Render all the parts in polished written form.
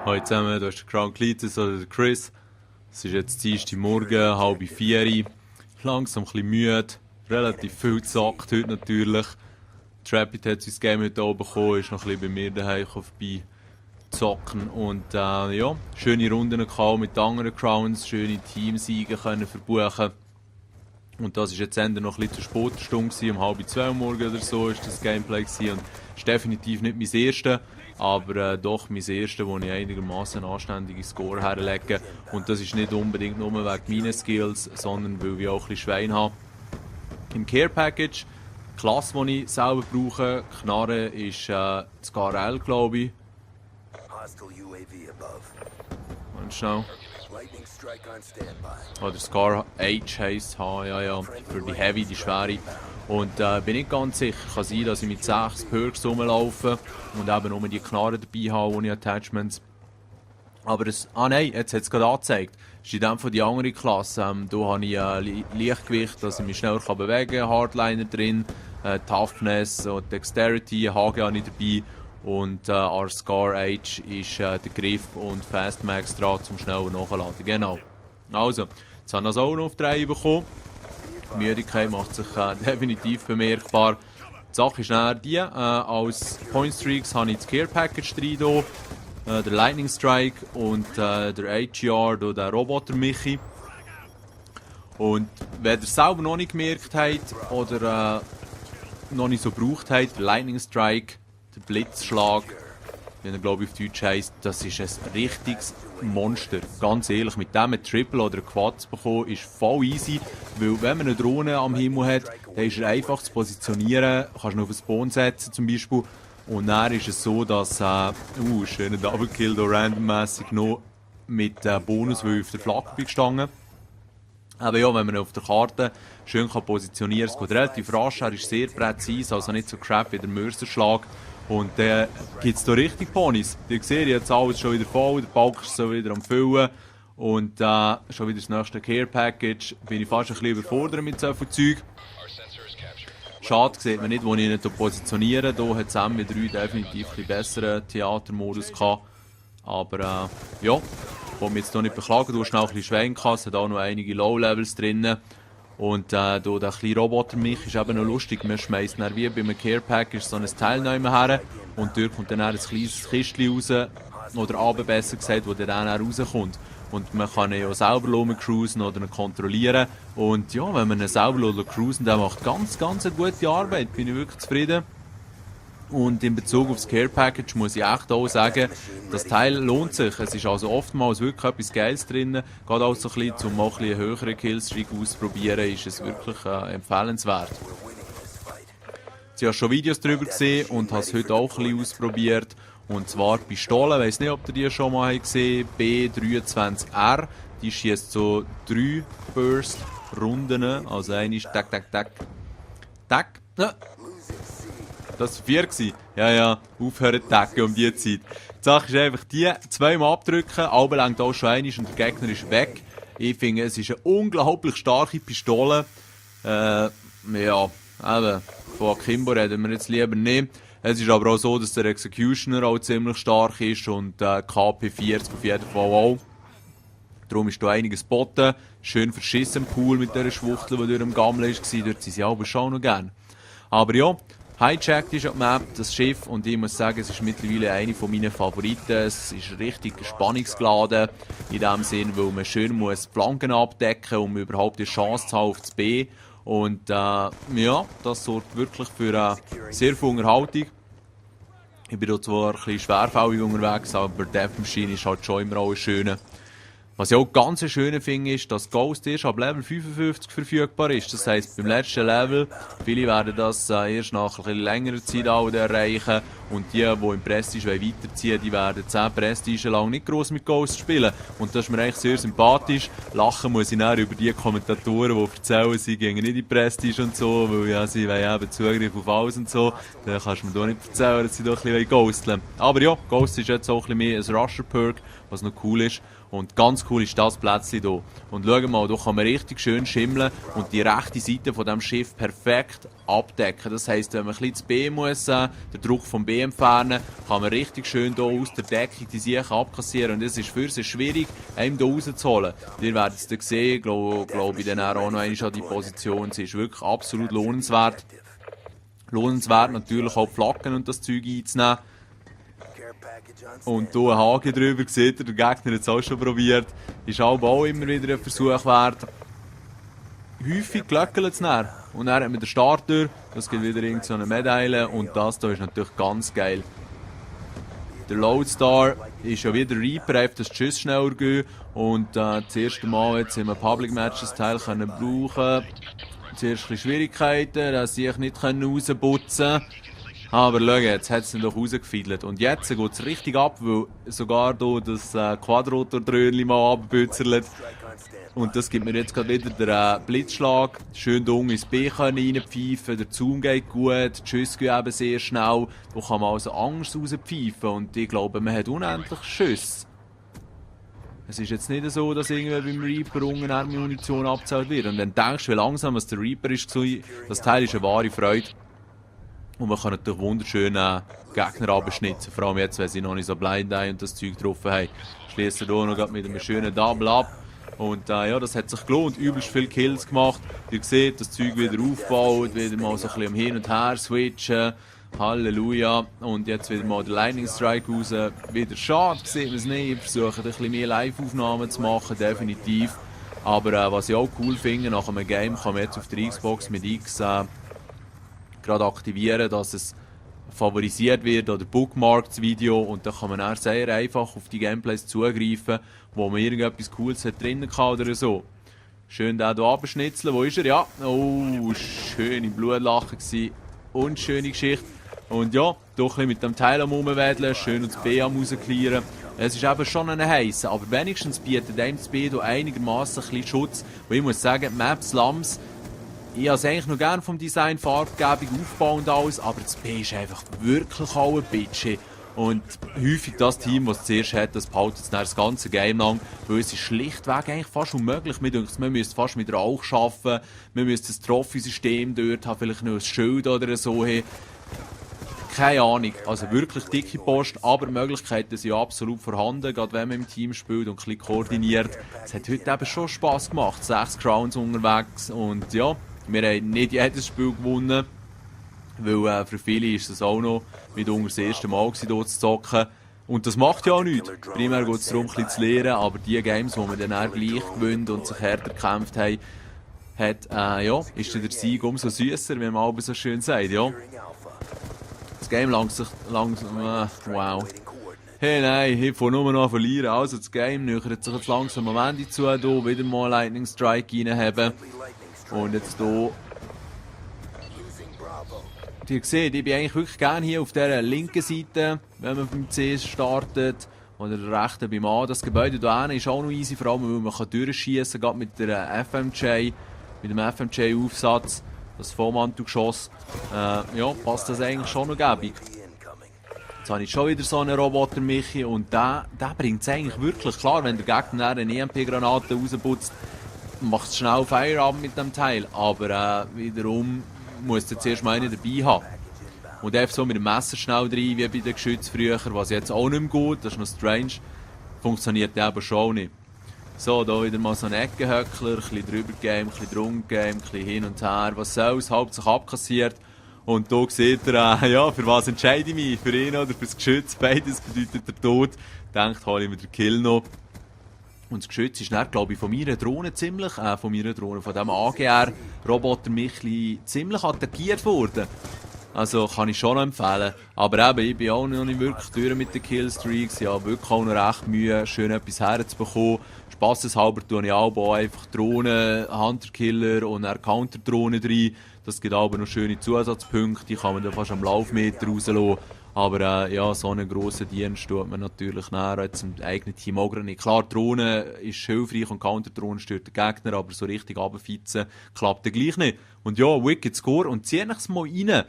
Hallo zusammen, da ist der Crown Cletus oder der Chris. Es ist jetzt Dienstagmorgen, 3:30. Langsam ein bisschen müde, relativ viel gezockt heute natürlich. Trappit hat sein Game heute oben bekommen, ist noch ein bisschen bei mir daheim vorbei zocken. Und ja, schöne Runden gehabt mit anderen Crowns, schöne Teamsiege können verbuchen. Und das war jetzt noch ein bisschen zur Sportstunde, um 1:30 Uhr morgen oder so ist das Gameplay gewesen. Und ist definitiv nicht mein erstes, aber doch mein erstes, wo ich einigermaßen anständige Score herlege. Und das ist nicht unbedingt nur wegen meinen Skills, sondern weil ich auch ein bisschen Schwein habe. Im Care Package, die Klasse, die ich selber brauche, Knarre ist Scar L, glaube ich. Und schnell. Oder Scar H heisst H, ja, für die Heavy, die Schwere. Und bin nicht ganz sicher, kann sein, dass ich mit 6 Perks rumlaufe und eben nur die Knarre dabei habe, ohne Attachments. Aber es, nein, jetzt hat es gerade angezeigt. Das ist in dem von die andere Klasse. Da habe ich Leichtgewicht, dass ich mich schneller bewegen kann, Hardliner drin, Toughness und Dexterity, HG habe ich dabei. Und als Scar H ist der Griff und Fastmax dran zum schneller Nachladen. Genau. Also, jetzt habe ich das auch noch auf 3 bekommen. Die Müdigkeit macht sich definitiv bemerkbar. Die Sache ist dann die, als Point Streaks habe ich das Care Package drin, der Lightning Strike und der HGR, der Roboter Michi. Und wenn ihr es selber noch nicht gemerkt habt oder noch nicht so gebraucht habt, der Lightning Strike, der Blitzschlag, wie er glaube ich auf Deutsch heisst, das ist ein richtiges Monster. Ganz ehrlich, mit dem ein Triple oder ein Quad zu bekommen, ist voll easy, weil wenn man eine Drohne am Himmel hat, dann ist er einfach zu positionieren, kannst ihn auf einen Spawn setzen zum Beispiel, und dann ist es so, dass, schöner Double Kill da randommässig noch mit Bonus, weil ich auf der Flagge bin gestanden. Aber ja, wenn man auf der Karte schön positionieren kann, es geht relativ rasch, er ist sehr präzise, also nicht so crap wie der Mörserschlag. Und dann gibt es da richtig Ponys. Ihr seht jetzt alles schon wieder voll, der Balk ist so wieder am Füllen. Und schon wieder das nächste Care Package. Bin ich fast ein bisschen überfordert mit so viel Zeug. Schade, sieht man nicht, wo ich ihn positioniere. Hier hat MW3 definitiv ein besseren Theatermodus gehabt. Aber ja, ich will mich jetzt noch nicht beklagen. Du hast noch ein bisschen Schwenk, es hat auch noch einige Low-Levels drin. Und der kleine Roboter mich ist eben noch lustig. Man schmeißt dann wie bei einem Care Package so ein Teil neu her und dort kommt dann ein kleines Kistchen raus, oder runter besser gesagt, wo der dann rauskommt. Und man kann ihn ja selber cruisen oder ihn kontrollieren. Und ja, wenn man ihn selber cruisen, der macht ganz eine gute Arbeit. Bin ich wirklich zufrieden. Und in Bezug auf das Care Package muss ich echt auch sagen, das Teil lohnt sich. Es ist also oftmals wirklich etwas Geiles drin. Gerade auch so ein bisschen, um mal ein bisschen höheren Killstreak auszuprobieren, ist es wirklich empfehlenswert. Ich habe schon Videos darüber gesehen und habe es heute auch ein bisschen ausprobiert. Und zwar die Pistole, ich weiss nicht, ob ihr die schon mal gesehen habt, B23R. Die schießt so 3 Burst-Runden, also eine ist tack. Das war 4 gewesen. Ja, aufhören zu tacken um die Zeit. Die Sache ist einfach die, 2-mal abdrücken, aber langt auch schon einmal und der Gegner ist weg. Ich finde, es ist eine unglaublich starke Pistole. Ja, eben, von Akimbo reden wir jetzt lieber nicht. Es ist aber auch so, dass der Executioner auch ziemlich stark ist und KP 40 auf jeden Fall auch. Darum ist da einiges geboten. Schön verschissen im Pool mit dieser Schwuchtel, die durch den Gammel war. Dort sind sie aber schon noch gerne. Aber ja, hijacked ist auf der Map, das Schiff, und ich muss sagen, es ist mittlerweile eine meiner Favoriten. Es ist richtig spannungsgeladen, in dem Sinn, weil man schön muss Flanken abdecken muss, um überhaupt die Chance zu haben auf das B. Und ja, das sorgt wirklich für sehr viel Unterhaltung. Ich bin da zwar ein bisschen schwerfällig unterwegs, aber Death Machine ist halt schon immer auch ein schöner. Was ich auch ganz schön finde, ist, dass Ghost erst ab Level 55 verfügbar ist. Das heisst, beim letzten Level, viele werden das erst nach ein bisschen längerer Zeit erreichen. Und die im Prestige weiterziehen, die werden 10 Prestige lang nicht gross mit Ghost spielen. Und das ist mir eigentlich sehr sympathisch. Lachen muss ich dann über die Kommentatoren, die erzählen, sie gehen nicht in die Prestige und so, weil ja, sie wollen eben Zugriff auf alles und so. Dann kannst du mir doch nicht erzählen, dass sie doch ein bisschen ghosteln. Aber ja, Ghost ist jetzt auch ein bisschen mehr ein Rusher-Perk, was noch cool ist. Und ganz cool ist das Plätzchen hier. Und schau mal, hier kann man richtig schön schimmeln und die rechte Seite von diesem Schiff perfekt abdecken. Das heisst, wenn man ein bisschen das B muss, den Druck vom B entfernen, kann man richtig schön hier aus der Deckung die Sachen abkassieren. Und es ist für sie schwierig, einem hier rauszuholen. Ihr werdet es dann sehen, glaube ich, dann auch noch einmal an die Position. Sie ist wirklich absolut lohnenswert. Lohnenswert natürlich auch die Flaggen und das Zeug einzunehmen. Und hier ein Haken drüber, seht ihr, der Gegner hat es auch schon probiert. Ist auch immer wieder ein Versuch wert. Häufig glöckelt es dann. Und dann hat man den Starter, das gibt wieder irgendeine Medaille und das hier ist natürlich ganz geil. Der Lodestar ist ja wieder Reaper, einfach das Schuss schneller gehen und das erste Mal jetzt in einem Public Matches Teil können brauchen. Zuerst ein bisschen Schwierigkeiten, dass sie sich nicht rausputzen können. Aber schau, jetzt hat es ihn doch rausgefiedelt. Und jetzt geht es richtig ab, weil sogar hier das Quadrotor-Dröhnchen mal abbützelt. Und das gibt mir jetzt gerade wieder den Blitzschlag. Schön dunkel ins B reinpfeifen, der Zoom geht gut, die Schüsse gehen eben sehr schnell. Da kann man also Angst rauspfeifen und ich glaube, man hat unendlich Schüsse. Es ist jetzt nicht so, dass irgendwie beim Reaper unten Munition abgezählt wird. Und wenn du denkst, wie langsam der Reaper ist, das Teil ist eine wahre Freude. Und man kann natürlich wunderschön Gegner abschnitzen, vor allem jetzt, wenn sie noch nicht so blind und das Zeug getroffen haben. Schließen hier noch mit einem schönen Double ab. Und ja, das hat sich gelohnt, übelst viele Kills gemacht. Ihr seht, das Zeug wieder aufgebaut, wieder mal so ein bisschen hin und her switchen. Halleluja. Und jetzt wieder mal der Lightning Strike raus. Wieder schade, sieht man es nicht. Ich versuche ein bisschen mehr Live-Aufnahmen zu machen, definitiv. Aber was ich auch cool finde, nach einem Game kann man jetzt auf der Xbox mit X gerade aktivieren, dass es favorisiert wird oder bookmarkt das Video und dann kann man auch sehr einfach auf die Gameplays zugreifen, wo man irgendetwas Cooles hat drinnen kann oder so. Schön den hier abschnitzeln. Wo ist er? Ja. Oh, schöne Blutlache gewesen. Und schöne Geschichte. Und ja, doch ein mit dem Teil am Rumwedeln, schön das B am rausklären. Es ist eben schon ein heißer, aber wenigstens bietet einem das B einigermaßen ein bisschen Schutz. Und ich muss sagen, Map Slums, ich habe es eigentlich noch gerne vom Design, Farbgebung, Aufbau und alles, aber das B ist einfach wirklich auch ein Bitch. Und häufig das Team, das es zuerst hat, das behaltet es das ganze Game lang, weil es ist schlichtweg eigentlich fast unmöglich. Man müsste fast mit Rauch arbeiten, man müsste das Trophy-System dort haben, vielleicht noch ein Schild oder so haben. Keine Ahnung, also wirklich dicke Post, aber Möglichkeiten sind ja absolut vorhanden, gerade wenn man im Team spielt und ein bisschen koordiniert. Es hat heute eben schon Spass gemacht, 6 Crowns unterwegs und ja, wir haben nicht jedes Spiel gewonnen, weil für viele ist es auch noch mitunter das erste Mal gewesen, hier zu zocken. Und das macht ja auch nichts. Primär geht es darum, ein bisschen zu lernen, aber die Games, die wir dann auch gleich gewinnt und sich härter gekämpft haben, ja, ist der Sieg umso süßer, wie man aber so schön sagt, ja. Das Game langsam, wow. Hey, nein, ich fange nur noch an verlieren. Also das Game nähert sich jetzt langsam am Ende zu, hier wieder mal Lightning Strike reinhaben. Und jetzt hier. Ihr seht, ich bin eigentlich wirklich gerne hier auf dieser linken Seite, wenn man beim C startet. Oder der rechten beim A. Das Gebäude hier ist auch noch easy, vor allem weil man durchschießen kann, gerade mit der FMJ, mit dem FMJ-Aufsatz. Das Vollmantelgeschoss. Ja, passt das eigentlich schon noch gäbig. Jetzt habe ich schon wieder so einen Roboter, Michi, und der bringt es eigentlich wirklich. Klar, wenn der Gegner eine EMP-Granate rausputzt, macht es schnell Feierabend mit dem Teil. Aber wiederum muss er zuerst mal einen dabei haben. Und einfach so mit dem Messer schnell rein, wie bei den Geschützen früher, was jetzt auch nicht mehr geht, das ist noch strange. Funktioniert aber schon nicht. So, da wieder mal so ein Eckenhöckler, ein bisschen drüber gehen, ein bisschen drunter gehen, ein bisschen hin und her. Was soll's, hauptsächlich abkassiert. Und da seht ihr, ja, für was entscheide ich mich? Für ihn oder für das Geschütz? Beides bedeutet der Tod. Denkt, hole ich mir den Kill noch. Und das Geschütz ist dann, glaube ich, von meiner Drohne ziemlich, von dem AGR-Roboter Michli ziemlich attackiert worden. Also kann ich schon noch empfehlen. Aber eben, ich bin auch noch nicht wirklich durch mit den Killstreaks. Ich habe wirklich auch noch recht Mühe, schön etwas herzubekommen. Spasseshalber tue ich auch einfach Drohnen, Hunter-Killer und eine Counter-Drohne rein. Das gibt aber noch schöne Zusatzpunkte, die kann man dann fast am Laufmeter rauslassen. Aber ja, so einen grossen Dienst tut man natürlich näher jetzt im eigenen Team auch nicht. Klar, Drohne ist hilfreich und Counter-Drohne stört den Gegner, aber so richtig runterfitzen klappt dann gleich nicht. Und ja, Wicked Score und zieh es mal rein.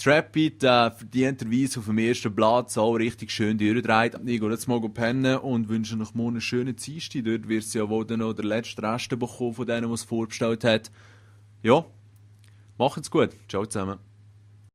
Trapbeat verdienterweise auf dem ersten Platz auch richtig schön durchdreht. Ich gehe jetzt mal pennen und wünsche euch morgen einen schönen Dienstag. Dort wird es ja wohl dann noch der letzte Rest bekommen von denen, die es vorbestellt hat. Ja, macht's gut. Ciao zusammen.